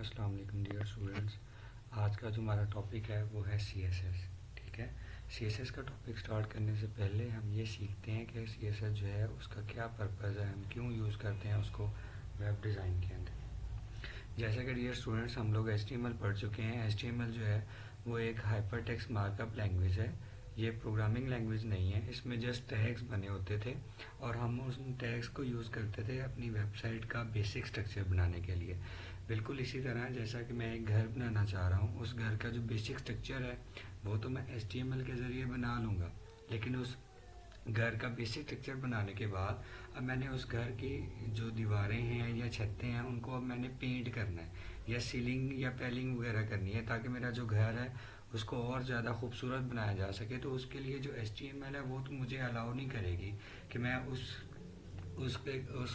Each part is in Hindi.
अस्सलाम वालेकुम डियर स्टूडेंट्स। आज का जो हमारा टॉपिक है वो है CSS। ठीक है। CSS का टॉपिक स्टार्ट करने से पहले हम ये सीखते हैं कि CSS जो है उसका क्या पर्पज़ है, हम क्यों यूज़ करते हैं उसको वेब डिज़ाइन के अंदर। जैसा कि डियर स्टूडेंट्स हम लोग HTML पढ़ चुके हैं। HTML जो है वो एक हाइपर टेक्स्ट मार्कअप लैंग्वेज है। ये प्रोग्रामिंग लैंग्वेज नहीं है, इसमें जस्ट टैग्स बने होते थे और हम उस टैग्स को यूज़ करते थे अपनी वेबसाइट का बेसिक स्ट्रक्चर बनाने के लिए। बिल्कुल इसी तरह जैसा कि मैं एक घर बनाना चाह रहा हूँ, उस घर का जो बेसिक स्ट्रक्चर है वो तो मैं HTML के ज़रिए बना लूँगा, लेकिन उस घर का बेसिक स्ट्रक्चर बनाने के बाद अब मैंने उस घर की जो दीवारें हैं या छतें हैं उनको अब मैंने पेंट करना है या सीलिंग या पेलिंग वगैरह करनी है ताकि मेरा जो घर है उसको और ज़्यादा खूबसूरत बनाया जा सके। तो उसके लिए जो HTML है वो तो मुझे अलाउ नहीं करेगी कि मैं उस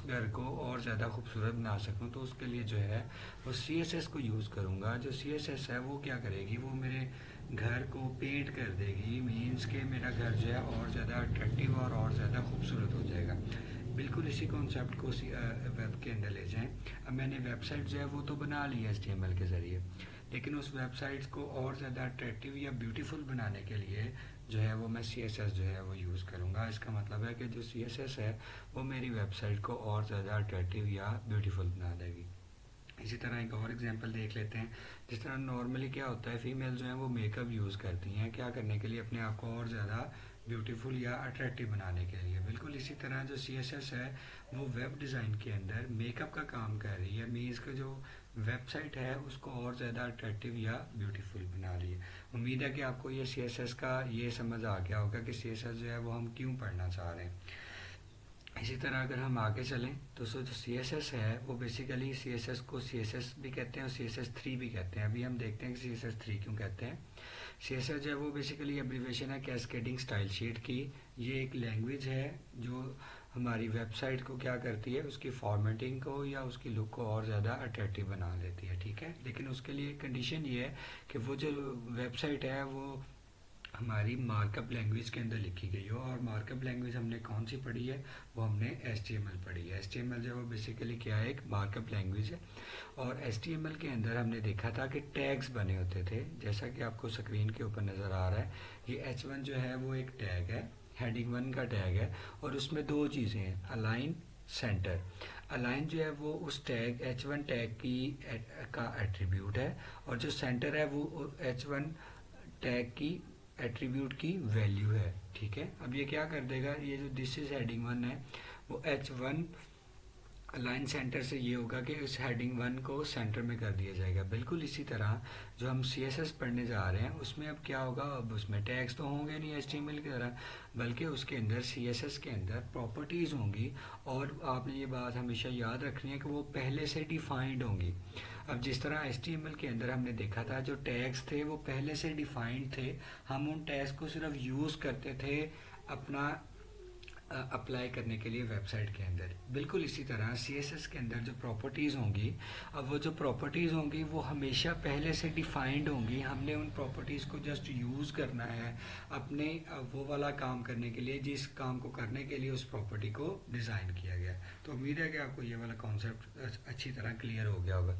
घर को और ज़्यादा खूबसूरत बना सकूं। तो उसके लिए जो है वो CSS को यूज़ करूँगा। जो CSS है वो क्या करेगी, वो मेरे घर को पेंट कर देगी, मीन्स के मेरा घर जो है और ज़्यादा अट्रैक्टिव और ज़्यादा खूबसूरत हो जाएगा। बिल्कुल इसी कॉन्सेप्ट को वेब के अंदर ले जाएं। अब मैंने वेबसाइट जो है वो तो बना ली है HTML के ज़रिए, लेकिन उस वेबसाइट्स को और ज़्यादा अट्रैक्टिव या ब्यूटीफुल बनाने के लिए जो है वो मैं CSS जो है वो यूज़ करूँगा। इसका मतलब है कि जो CSS है वो मेरी वेबसाइट को और ज़्यादा अट्रैक्टिव या ब्यूटीफुल बना देगी। इसी तरह एक और एग्जांपल देख लेते हैं। जिस तरह नॉर्मली क्या होता है, फीमेल जो है वो मेकअप यूज़ करती हैं क्या करने के लिए, अपने आप को और ज़्यादा ब्यूटीफुल या अट्रैक्टिव बनाने के लिए। बिल्कुल इसी तरह जो CSS है वो वेब डिज़ाइन के अंदर मेकअप का काम कर रही है, मीन्स का जो वेबसाइट है उसको और ज़्यादा अट्रैक्टिव या ब्यूटीफुल बना रही है। उम्मीद है कि आपको ये CSS का ये समझ आ गया होगा कि CSS जो है वो हम क्यों पढ़ना चाह रहे हैं। इसी तरह अगर हम आगे चलें तो जो CSS है वो बेसिकली CSS को CSS भी कहते हैं और CSS3 भी कहते हैं। अभी हम देखते हैं कि CSS3 क्यों कहते हैं। CSS जो है वो बेसिकली एब्रीवेशन है कैस्केडिंग स्टाइल शीट की। ये एक लैंग्वेज है जो हमारी वेबसाइट को क्या करती है, उसकी फॉर्मेटिंग को या उसकी लुक को और ज़्यादा अट्रैक्टिव बना देती है। ठीक है, लेकिन उसके लिए कंडीशन ये है कि वो जो वेबसाइट है वो हमारी मार्कअप लैंग्वेज के अंदर लिखी गई हो। और मार्कअप लैंग्वेज हमने कौन सी पढ़ी है, वो हमने HTML पढ़ी है। HTML जो है वो बेसिकली क्या है, एक मार्कअप लैंग्वेज है। और HTML के अंदर हमने देखा था कि टैग्स बने होते थे, जैसा कि आपको स्क्रीन के ऊपर नज़र आ रहा है। ये H1 जो है वो एक टैग है, हेडिंग 1 का टैग है, और उसमें दो चीज़ें हैं, अलाइन, सेंटर। अलाइन जो है वो उस टैग H1 टैग की का एट्रीब्यूट है, और जो सेंटर है वो H1 टैग की एट्रीब्यूट की वैल्यू है। ठीक है, अब ये क्या कर देगा, ये जो दिस इज हेडिंग 1 है वो H1 अलाइन सेंटर से ये होगा कि इस हेडिंग 1 को सेंटर में कर दिया जाएगा। बिल्कुल इसी तरह जो हम CSS पढ़ने जा रहे हैं उसमें अब क्या होगा, अब उसमें टैग्स तो होंगे नहीं HTML की तरह, बल्कि उसके अंदर CSS के अंदर प्रॉपर्टीज़ होंगी। और आपने ये बात हमेशा याद रखनी है कि वो पहले से डिफाइंड होंगी। अब जिस तरह HTML के अंदर हमने देखा था जो टैग्स थे वो पहले से डिफाइंड थे, हम उन टैग्स को सिर्फ यूज़ करते थे अपना अप्लाई करने के लिए वेबसाइट के अंदर। बिल्कुल इसी तरह CSS के अंदर जो प्रॉपर्टीज़ होंगी, अब वो जो प्रॉपर्टीज़ होंगी वो हमेशा पहले से डिफाइंड होंगी। हमने उन प्रॉपर्टीज़ को जस्ट यूज़ करना है अपने वो वाला काम करने के लिए जिस काम को करने के लिए उस प्रॉपर्टी को डिज़ाइन किया गया। तो उम्मीद है कि आपको ये वाला कॉन्सेप्ट अच्छी तरह क्लियर हो गया होगा।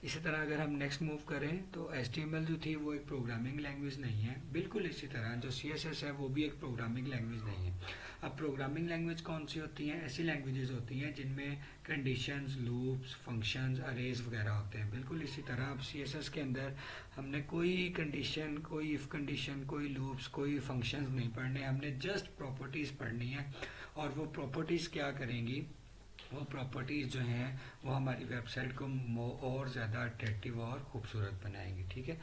इसी तरह अगर हम नेक्स्ट मूव करें तो HTML जो थी वो एक प्रोग्रामिंग लैंग्वेज नहीं है। बिल्कुल इसी तरह जो CSS है वो भी एक प्रोग्रामिंग लैंग्वेज नहीं है। अब प्रोग्रामिंग लैंग्वेज कौन सी होती हैं, ऐसी लैंग्वेजेस होती हैं जिनमें कंडीशंस, लूप्स, फंक्शंस, अरेज वगैरह होते हैं। बिल्कुल इसी तरह अब CSS के अंदर हमने कोई कंडीशन, कोई इफ़ कंडीशन, कोई लूप्स, कोई फंक्शंस नहीं पढ़ने, हमने जस्ट प्रॉपर्टीज़ पढ़नी है। और वो प्रॉपर्टीज़ क्या करेंगी, वो प्रॉपर्टीज़ जो हैं वो हमारी वेबसाइट को और ज़्यादा अट्रैक्टिव और ख़ूबसूरत बनाएंगी। ठीक है,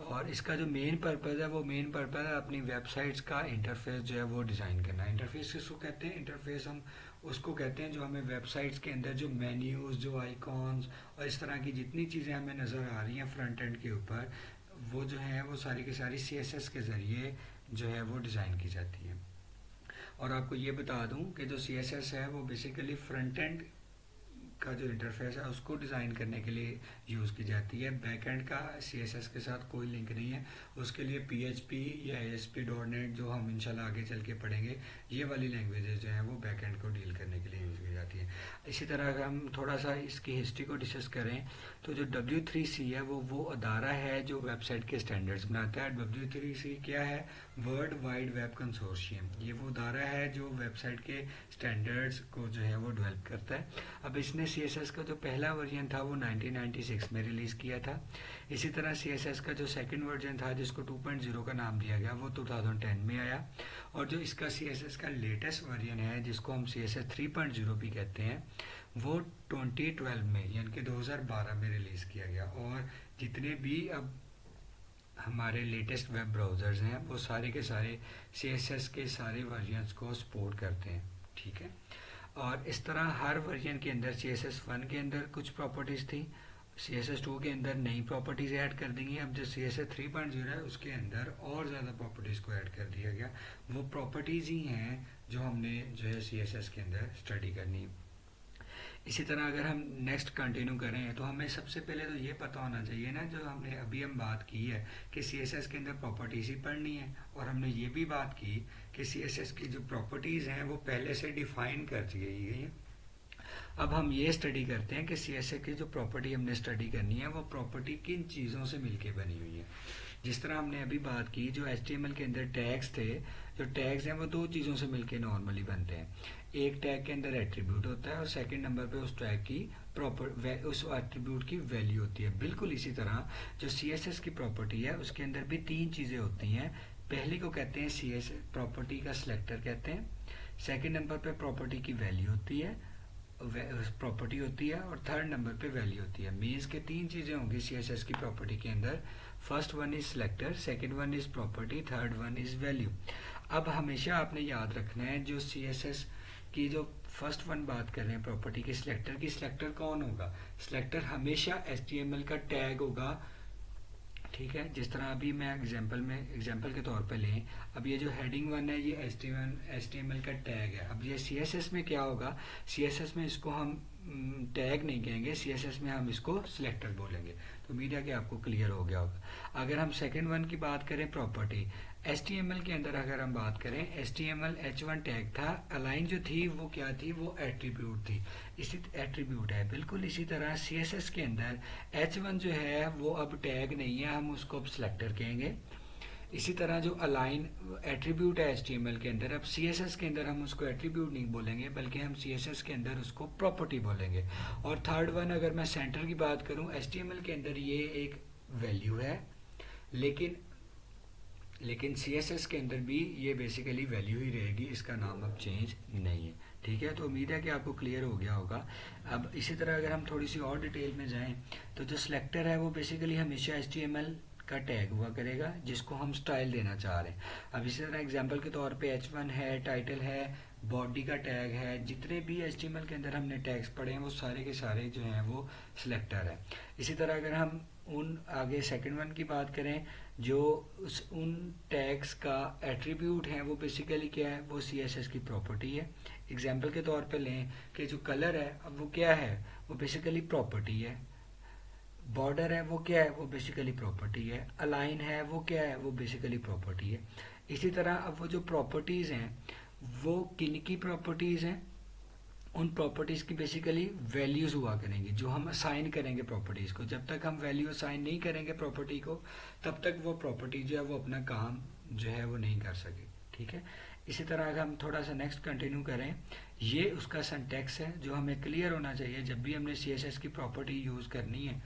और इसका जो मेन पर्पज़ है वो मेन पर्पज़ है अपनी वेबसाइट्स का इंटरफेस जो है वो डिज़ाइन करना। इंटरफेस किसको कहते हैं, इंटरफेस हम उसको कहते हैं जो हमें वेबसाइट्स के अंदर जो मेन्यूज़, जो आइकॉन्स और इस तरह की जितनी चीज़ें हमें नज़र आ रही हैं फ्रंट एंड के ऊपर, वो जो है वो सारी की सारी CSS के ज़रिए जो है वो डिज़ाइन की जाती है। और आपको ये बता दूं कि जो CSS है वो बेसिकली फ्रंट एंड का जो इंटरफेस है उसको डिज़ाइन करने के लिए यूज़ की जाती है। बैकएंड का CSS के साथ कोई लिंक नहीं है, उसके लिए PHP या ASP.NET जो हम इंशाल्लाह आगे चल के पढ़ेंगे, ये वाली लैंग्वेजेस जो हैं वो बैकएंड को डील करने के लिए यूज़ की जाती है। इसी तरह अगर हम थोड़ा सा इसकी हिस्ट्री को डिस्कस करें तो जो W3C है वो अदारा है जो वेबसाइट के स्टैंडर्ड्स बनाता है। W3C क्या है? World wide web consortium. ये वो अदारा है जो वेबसाइट के स्टैंडर्ड्स को जो है वो डेवलप करता है। अब इसने CSS का जो पहला वर्जन था वो 1996 में रिलीज़ किया था। इसी तरह CSS का जो सेकंड वर्जन था जिसको 2.0 का नाम दिया गया वो 2010 में आया। और जो इसका CSS का लेटेस्ट वर्जन है जिसको हम CSS 3.0 भी कहते हैं वो 2012 में यानी कि 2012 में रिलीज़ किया गया। और जितने भी अब हमारे लेटेस्ट वेब ब्राउज़र्स हैं वो सारे के सारे CSS के सारे वर्जन्स को सपोर्ट करते हैं, ठीक है। और इस तरह हर वर्जन के अंदर CSS 1 के अंदर कुछ प्रॉपर्टीज़ थी, CSS 2 के अंदर नई प्रॉपर्टीज़ ऐड कर दी गई। अब जो CSS 3.0 है उसके अंदर और ज़्यादा प्रॉपर्टीज़ को ऐड कर दिया गया। वो प्रॉपर्टीज़ ही हैं जो हमने जो है CSS के अंदर स्टडी करनी है। इसी तरह अगर हम नेक्स्ट कंटिन्यू करें तो हमें सबसे पहले तो ये पता होना चाहिए ना, जो हमने अभी हम बात की है कि CSS के अंदर प्रॉपर्टीज़ ही पढ़नी है। और हमने ये भी बात की कि CSS की जो प्रॉपर्टीज़ हैं वो पहले से डिफ़ाइन कर दी गई है। अब हम ये स्टडी करते हैं कि CSS की जो प्रॉपर्टी हमने स्टडी करनी है वो प्रॉपर्टी किन चीज़ों से मिलके बनी हुई है। जिस तरह हमने अभी बात की, जो HTML के अंदर टैग्स थे, जो टैग्स हैं वो दो चीज़ों से मिलके नॉर्मली बनते हैं। एक टैग के अंदर एट्रीब्यूट होता है और सेकंड नंबर पे उस टैग की उस एट्रीब्यूट की वैल्यू होती है। बिल्कुल इसी तरह जो CSS की प्रॉपर्टी है उसके अंदर भी तीन चीज़ें होती हैं। पहली को कहते हैं CSS प्रॉपर्टी का सिलेक्टर कहते हैं, सेकंड नंबर पे प्रॉपर्टी की वैल्यू होती है प्रॉपर्टी होती है और थर्ड नंबर पे वैल्यू होती है। मीन्स के तीन चीज़ें होंगी CSS की प्रॉपर्टी के अंदर। First one is selector, second one is property, third one is value. अब हमेशा आपने याद रखना है जो CSS की जो फर्स्ट वन बात कर रहे हैं प्रॉपर्टी के सिलेक्टर की, सिलेक्टर कौन होगा? सिलेक्टर हमेशा HTML का टैग होगा, ठीक है। जिस तरह अभी मैं एग्जांपल के तौर पे लें, अब ये जो हेडिंग वन है ये HTML का टैग है। अब ये CSS में क्या होगा? CSS में इसको हम टैग नहीं कहेंगे, CSS में हम इसको सिलेक्टर बोलेंगे। तो उम्मीद है कि आपको क्लियर हो गया होगा। अगर हम सेकंड वन की बात करें प्रॉपर्टी, HTML के अंदर अगर हम बात करें HTML H1 टैग था, अलाइन जो थी वो क्या थी? वो एट्रीब्यूट थी, इसी एट्रीब्यूट है। बिल्कुल इसी तरह CSS के अंदर H1 जो है वो अब टैग नहीं है, हम उसको अब सिलेक्टर कहेंगे। इसी तरह जो अलाइन एट्रीब्यूट है HTML के अंदर, अब CSS के अंदर हम उसको एट्रीब्यूट नहीं बोलेंगे बल्कि हम CSS के अंदर उसको प्रॉपर्टी बोलेंगे। और थर्ड वन अगर मैं सेंटर की बात करूं, HTML के अंदर ये एक वैल्यू है, लेकिन CSS के अंदर भी ये बेसिकली वैल्यू ही रहेगी, इसका नाम अब चेंज नहीं है, ठीक है। तो उम्मीद है कि आपको क्लियर हो गया होगा। अब इसी तरह अगर हम थोड़ी सी और डिटेल में जाएं तो जो सिलेक्टर है वो बेसिकली हमेशा HTML का टैग हुआ करेगा जिसको हम स्टाइल देना चाह रहे हैं। अब इसी तरह एग्जांपल के तौर पे H1 है, टाइटल है, बॉडी का टैग है, जितने भी HTML के अंदर हमने टैग्स पढ़े हैं वो सारे के सारे जो हैं वो सिलेक्टर है। इसी तरह अगर हम उन आगे सेकंड वन की बात करें, जो उन टैग्स का एट्रीब्यूट है वो बेसिकली क्या है? वो CSS की प्रॉपर्टी है। एग्जांपल के तौर पे लें कि जो कलर है अब वो क्या है? वो बेसिकली प्रॉपर्टी है। बॉर्डर है वो क्या है? वो बेसिकली प्रॉपर्टी है। अलाइन है वो क्या है? वो बेसिकली प्रॉपर्टी है। इसी तरह अब वो जो प्रॉपर्टीज़ हैं वो किन की प्रॉपर्टीज़ हैं? उन प्रॉपर्टीज़ की बेसिकली वैल्यूज़ हुआ करेंगी जो हम असाइन करेंगे प्रॉपर्टीज़ को। जब तक हम वैल्यू असाइन नहीं करेंगे प्रॉपर्टी को तब तक वो प्रॉपर्टी जो है वो अपना काम जो है वो नहीं कर सके, ठीक है। इसी तरह अगर हम थोड़ा सा नेक्स्ट कंटिन्यू करें, ये उसका सिंटैक्स है जो हमें क्लियर होना चाहिए। जब भी हमने CSS की प्रॉपर्टी यूज़ करनी है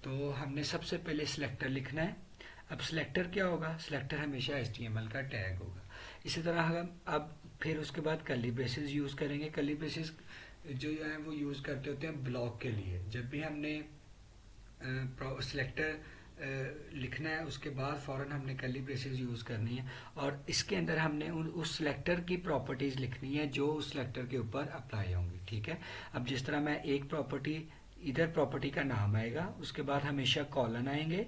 तो हमने सबसे पहले सिलेक्टर लिखना है। अब सिलेक्टर क्या होगा? सिलेक्टर हमेशा HTML का टैग होगा। इसी तरह हम अब फिर उसके बाद कर्ली ब्रेसेस यूज़ करेंगे। कर्ली ब्रेसेस जो है वो यूज़ करते होते हैं ब्लॉक के लिए। जब भी हमने सिलेक्टर लिखना है उसके बाद फ़ौरन हमने कर्ली ब्रेसेस यूज़ करनी है और इसके अंदर हमने उस सिलेक्टर की प्रॉपर्टीज़ लिखनी है जो उस सिलेक्टर के ऊपर अप्लाई होंगी, ठीक है। अब जिस तरह मैं एक प्रॉपर्टी इधर प्रॉपर्टी का नाम आएगा, उसके बाद हमेशा कॉलन आएंगे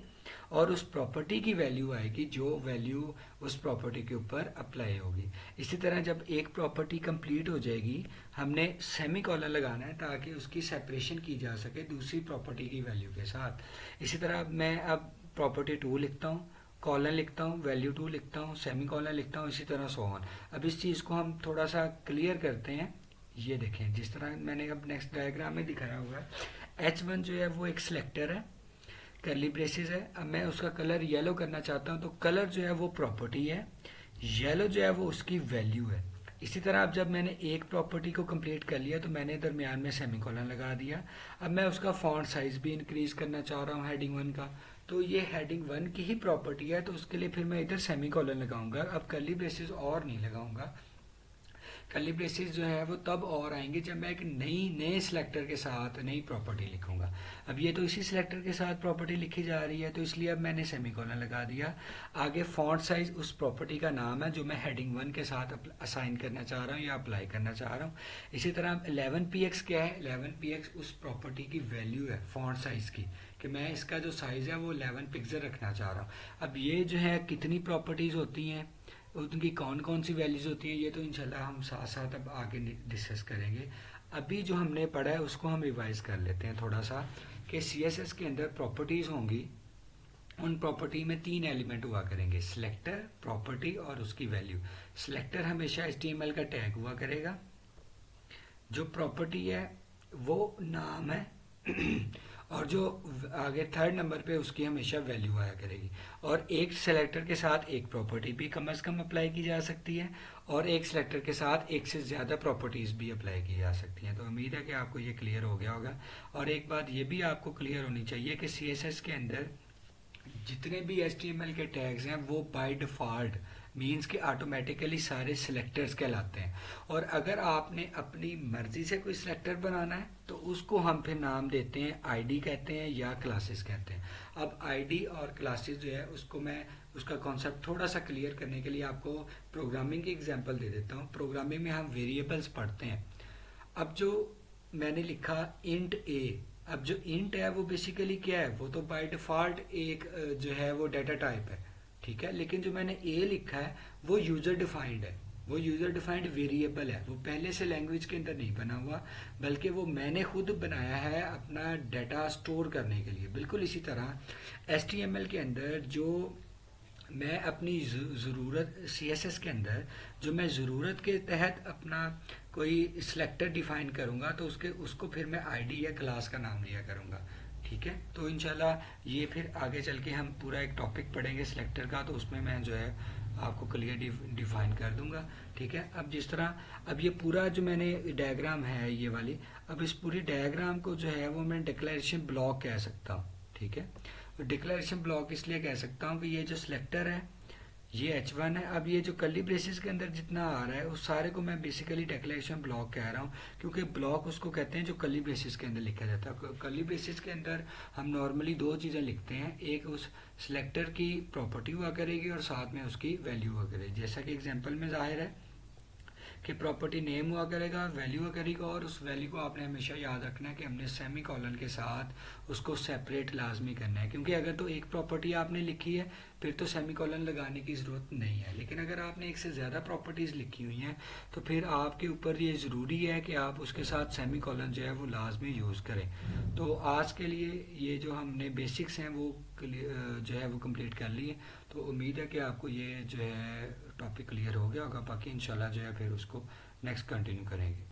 और उस प्रॉपर्टी की वैल्यू आएगी जो वैल्यू उस प्रॉपर्टी के ऊपर अप्लाई होगी। इसी तरह जब एक प्रॉपर्टी कंप्लीट हो जाएगी हमने सेमी कॉलन लगाना है ताकि उसकी सेपरेशन की जा सके दूसरी प्रॉपर्टी की वैल्यू के साथ। इसी तरह मैं अब प्रॉपर्टी 2 लिखता हूँ, कॉलन लिखता हूँ, वैल्यू 2 लिखता हूँ, सेमी कॉलन लिखता हूँ, इसी तरह सो ऑन। अब इस चीज़ को हम थोड़ा सा क्लियर करते हैं। ये देखें जिस तरह मैंने अब नेक्स्ट डायग्राम में दिखाया हुआ है, H1 जो है वो एक सिलेक्टर है, करली ब्रेसेस है। अब मैं उसका कलर येलो करना चाहता हूँ तो कलर जो है वो प्रॉपर्टी है, येलो जो है वो उसकी वैल्यू है। इसी तरह अब जब मैंने एक प्रॉपर्टी को कंप्लीट कर लिया तो मैंने दरमियान में सेमीकोलन लगा दिया। अब मैं उसका फॉन्ट साइज भी इंक्रीज करना चाह रहा हूँ हेडिंग 1 का, तो ये हेडिंग 1 की ही प्रॉपर्टी है तो उसके लिए फिर मैं इधर सेमीकोलन लगाऊंगा। अब कर्ली ब्रेसेस और नहीं लगाऊंगा। कर्ली ब्रेसेस जो है वो तब और आएंगे जब मैं एक नए सिलेक्टर के साथ नई प्रॉपर्टी लिखूंगा। अब ये तो इसी सिलेक्टर के साथ प्रॉपर्टी लिखी जा रही है तो इसलिए अब मैंने सेमीकोलन लगा दिया। आगे फॉन्ट साइज उस प्रॉपर्टी का नाम है जो मैं हेडिंग 1 के साथ असाइन करना चाह रहा हूँ या अप्लाई करना चाह रहा हूँ। इसी तरह 11px क्या है, 11px उस प्रॉपर्टी की वैल्यू है फॉन्ट साइज की, कि मैं इसका जो साइज है वो 11 पिक्सल रखना चाह रहा हूँ। अब ये जो है कितनी प्रॉपर्टीज होती हैं, उनकी कौन कौन सी वैल्यूज होती हैं, ये तो इंशाल्लाह हम साथ साथ अब आगे डिस्कस करेंगे। अभी जो हमने पढ़ा है उसको हम रिवाइज कर लेते हैं थोड़ा सा, कि CSS के अंदर प्रॉपर्टीज होंगी, उन प्रॉपर्टी में 3 एलिमेंट हुआ करेंगे, सिलेक्टर, प्रॉपर्टी और उसकी वैल्यू। सिलेक्टर हमेशा HTML का टैग हुआ करेगा, जो प्रॉपर्टी है वो नाम है और जो आगे थर्ड नंबर पे उसकी हमेशा वैल्यू आया करेगी। और एक सेलेक्टर के साथ एक प्रॉपर्टी भी कम से कम अप्लाई की जा सकती है और एक सेलेक्टर के साथ एक से ज़्यादा प्रॉपर्टीज़ भी अप्लाई की जा सकती हैं। तो उम्मीद है कि आपको ये क्लियर हो गया होगा। और एक बात ये भी आपको क्लियर होनी चाहिए कि CSS के अंदर जितने भी HTML के टैग्स हैं वो बाय डिफ़ॉल्ट मीन्स कि ऑटोमेटिकली सारे सिलेक्टर्स कहलाते हैं। और अगर आपने अपनी मर्जी से कोई सिलेक्टर बनाना है तो उसको हम फिर नाम देते हैं, आईडी कहते हैं या क्लासेस कहते हैं। अब आईडी और क्लासेस जो है उसको मैं उसका कॉन्सेप्ट थोड़ा सा क्लियर करने के लिए आपको प्रोग्रामिंग की एग्जांपल दे देता हूँ। प्रोग्रामिंग में हम वेरिएबल्स पढ़ते हैं। अब जो मैंने लिखा इंट ए, अब जो इंट है वो बेसिकली क्या है, वो तो बाय डिफ़ॉल्ट एक जो है वो डाटा टाइप है, ठीक है। लेकिन जो मैंने ए लिखा है वो यूज़र डिफाइंड है, वो यूज़र डिफाइंड वेरिएबल है, वो पहले से लैंग्वेज के अंदर नहीं बना हुआ बल्कि वो मैंने खुद बनाया है अपना डाटा स्टोर करने के लिए। बिल्कुल इसी तरह HTML के अंदर जो मैं अपनी ज़रूरत CSS के अंदर जो मैं ज़रूरत के तहत अपना कोई सिलेक्टर डिफाइन करूँगा तो उसको फिर मैं आईडी या क्लास का नाम लिया करूँगा, ठीक है। तो इंशाल्लाह ये फिर आगे चल के हम पूरा एक टॉपिक पढ़ेंगे सिलेक्टर का, तो उसमें मैं जो है आपको क्लियर डिफाइन कर दूंगा, ठीक है। अब जिस तरह अब ये पूरा जो मैंने डायग्राम है ये वाली, अब इस पूरी डायग्राम को जो है वो मैं डिक्लेरेशन ब्लॉक कह सकता हूँ, ठीक है। तो डिक्लेरेशन ब्लॉक इसलिए कह सकता हूँ कि ये जो सिलेक्टर है ये H1 है। अब ये जो कर्ली ब्रेसेस के अंदर जितना आ रहा है उस सारे को मैं बेसिकली डिक्लेरेशन ब्लॉक कह रहा हूँ, क्योंकि ब्लॉक उसको कहते हैं जो कर्ली ब्रेसेस के अंदर लिखा जाता है। कर्ली ब्रेसेस के अंदर हम नॉर्मली 2 चीज़ें लिखते हैं, एक उस सिलेक्टर की प्रॉपर्टी हुआ करेगी और साथ में उसकी वैल्यू हुआ करेगी। जैसा कि एग्जाम्पल में जाहिर है कि प्रॉपर्टी नेम हुआ करेगा, वैल्यू हुआ करेगा, और उस वैल्यू को आपने हमेशा याद रखना है कि हमने सेमी कॉलन के साथ उसको सेपरेट लाजमी करना है, क्योंकि अगर तो एक प्रॉपर्टी आपने लिखी है फिर तो सेमी कॉलन लगाने की ज़रूरत नहीं है। लेकिन अगर आपने एक से ज़्यादा प्रॉपर्टीज़ लिखी हुई हैं तो फिर आपके ऊपर ये ज़रूरी है कि आप उसके साथ सेमी कॉलन जो है वो लाजमी यूज़ करें। तो आज के लिए ये जो हमने बेसिक्स हैं वो जो है वो कंप्लीट कर लिए। तो उम्मीद है कि आपको ये जो है टॉपिक क्लियर हो गया होगा। बाकी इंशाल्लाह जो है फिर उसको नेक्स्ट कंटिन्यू करेंगे।